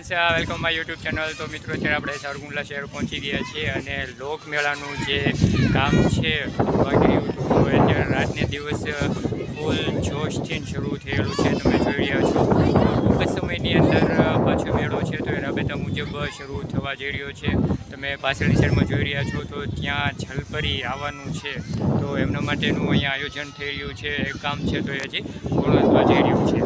Friends, welcome my YouTube channel. તો મિત્રો અત્યારે આપણે સાવરકુંડલા શહેર પહોંચી ગયા છીએ અને લોકમેળાનું જે કામ છે બાકી હતું તો અત્યારે રાતને દિવસ ફૂલ જોશથી શરૂ થયેલું છે। તમે જોઈ રહ્યા છો ટૂંક જ સમયની અંદર પાછો મેળો છે તો એ રાબેતા મુજબ શરૂ થવા જઈ રહ્યો છે। તમે પાછળની સાઈડમાં જોઈ રહ્યા છો તો ત્યાં જલપરી આવવાનું છે તો એમના માટેનું અહીંયા આયોજન થઈ રહ્યું છે। એ કામ છે તો એ હજી પૂર્ણ થવા જઈ રહ્યું છે।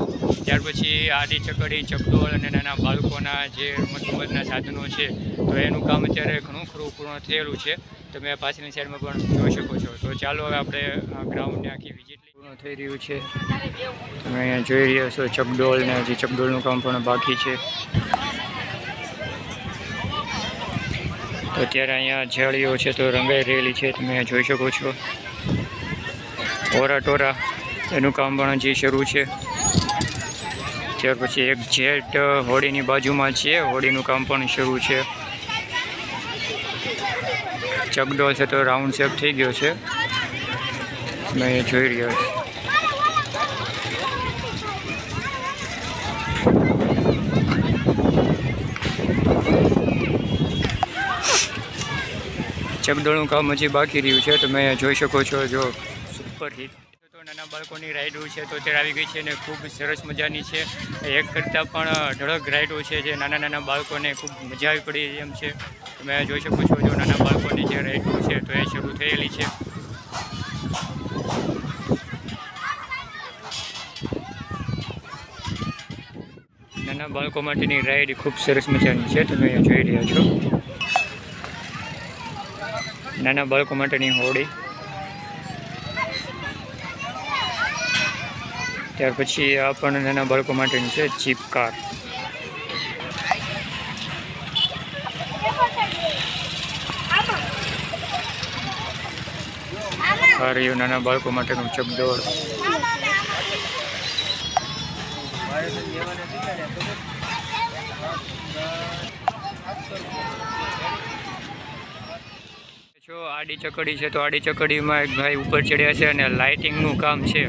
ત્યાર પછી આડી ચકડી ચકડોળ અને નાના બાળકોના જે રમતગમતના સાધનો છે તો એનું કામ અત્યારે ઘણું ખરું પૂર્ણ થયેલું છે। તમે પાછળની સાઈડમાં પણ જોઈ શકો છો। તો ચાલો હવે આપણે ગ્રાઉન્ડને આખી વિઝિટ પૂર્ણ થઈ રહ્યું છે। તમે અહીંયા જોઈ રહ્યા છો ચકડોળ ને હજી ચકડોળનું કામ પણ બાકી છે। તો અત્યારે અહીંયા જાળીઓ છે તો રંગાઈ રહેલી છે, તમે જોઈ શકો છો। ઓરા ટોરા એનું કામ પણ હજી શરૂ છે। ત્યાર પછી એક જેટ હોડીની બાજુમાં છે, હોડીનું કામ પણ શરૂ છે। ચકડોળ છે તો રાઉન્ડ શેપ થઈ ગયો છે, મેં જોઈ રહ્યો છું। ચકડોળનું કામ હજી બાકી રહ્યું છે, તમે જોઈ શકો છો। જો સુપર હિટ નાના બાળકોની રાઈડો છે તો અત્યારે આવી ગઈ છે ને ખૂબ સરસ મજાની છે। એક કરતાં પણ અઢળક રાઈડો છે જે નાના નાના બાળકોને ખૂબ મજા આવી પડી એમ છે। તમે જોઈ શકો છો જો નાના બાળકોની જે રાઈડો છે તો એ શરૂ થયેલી છે। નાના બાળકો માટેની રાઈડ ખૂબ સરસ મજાની છે, તમે જોઈ રહ્યા છો। નાના બાળકો માટેની હોડી, ત્યાર પછી આ પણ નાના બાળકો માટેની છે જીપ કાર। આ રહ્યું નાના બાળકો માટેનું ચકડોળ। આડી ચકડી છે તો આડી ચકડીમાં એક ભાઈ ઉપર ચડ્યા છે અને લાઇટિંગનું કામ છે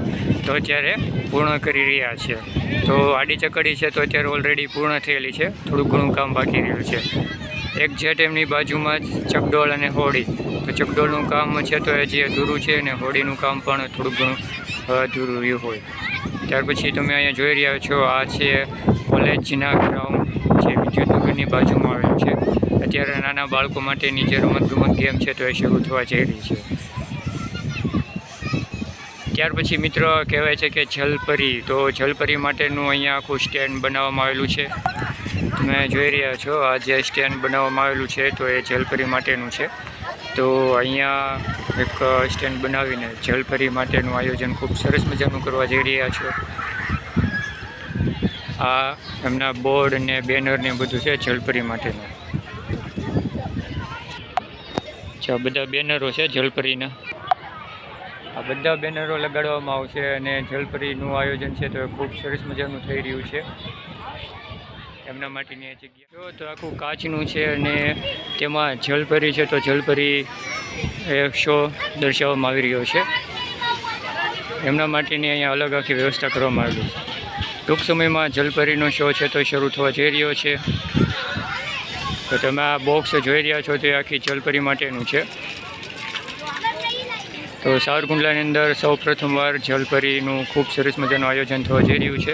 તો અત્યારે પૂર્ણ કરી રહ્યા છે। તો આડી ચકડી છે તો અત્યારે ઓલરેડી પૂર્ણ થયેલી છે, થોડું ઘણું કામ બાકી રહ્યું છે। એક જેટ એમની બાજુમાં જ ચકડોળ અને હોડી, તો ચકડોળનું કામ છે તો હજી અધૂરું છે અને હોડીનું કામ પણ થોડું ઘણું અધૂરું રહ્યું હોય। ત્યાર પછી તમે અહીંયા જોઈ રહ્યા છો આ છે કોલેજના ગ્રાઉન્ડ જે વિદ્યુતનગરની બાજુમાં આવેલું છે। અત્યારે નાના બાળકો માટેની જે રમતગમત ગેમ છે તો એ શરૂ થવા જઈ રહી છે। ત્યાર પછી મિત્રો કહેવાય છે કે જલપરી, તો જલપરી માટેનું અહીંયા આખું સ્ટેન્ડ બનાવવામાં આવેલું છે, તમે જોઈ રહ્યા છો। આ જે સ્ટેન્ડ બનાવવામાં આવેલું છે તો એ જલપરી માટેનું છે। તો અહીંયા એક સ્ટેન્ડ બનાવીને જલપરી માટેનું આયોજન ખૂબ સરસ મજાનું કરવા જઈ રહ્યા છો। આ એમના બોર્ડ ને બેનર ને બધું છે જલપરી માટેનું। આ બધા બેનરો છે જલપરીના, આ બધા બેનરો લગાડવામાં આવશે અને જલપરીનું આયોજન છે તો ખૂબ સરસ મજાનું થઈ રહ્યું છે એમના માટેની જગ્યા। જો તો આખું કાચનું છે અને તેમાં જલપરી છે તો જલપરી એક શો દર્શાવવામાં આવી રહ્યો છે, એમના માટેની અહીંયા અલગ આખી વ્યવસ્થા કરવામાં આવેલી છે। ટૂંક સમયમાં જલપરીનો શો છે તો શરૂ થવા જઈ રહ્યો છે। તો તમે આ બોક્સ જોઈ રહ્યા છો તે આખી જલપરી માટેનું છે। તો સાવરકુંડલાની અંદર સૌ પ્રથમવાર જલપરીનું ખૂબ સરસ મજાનું આયોજન થવા જઈ રહ્યું છે।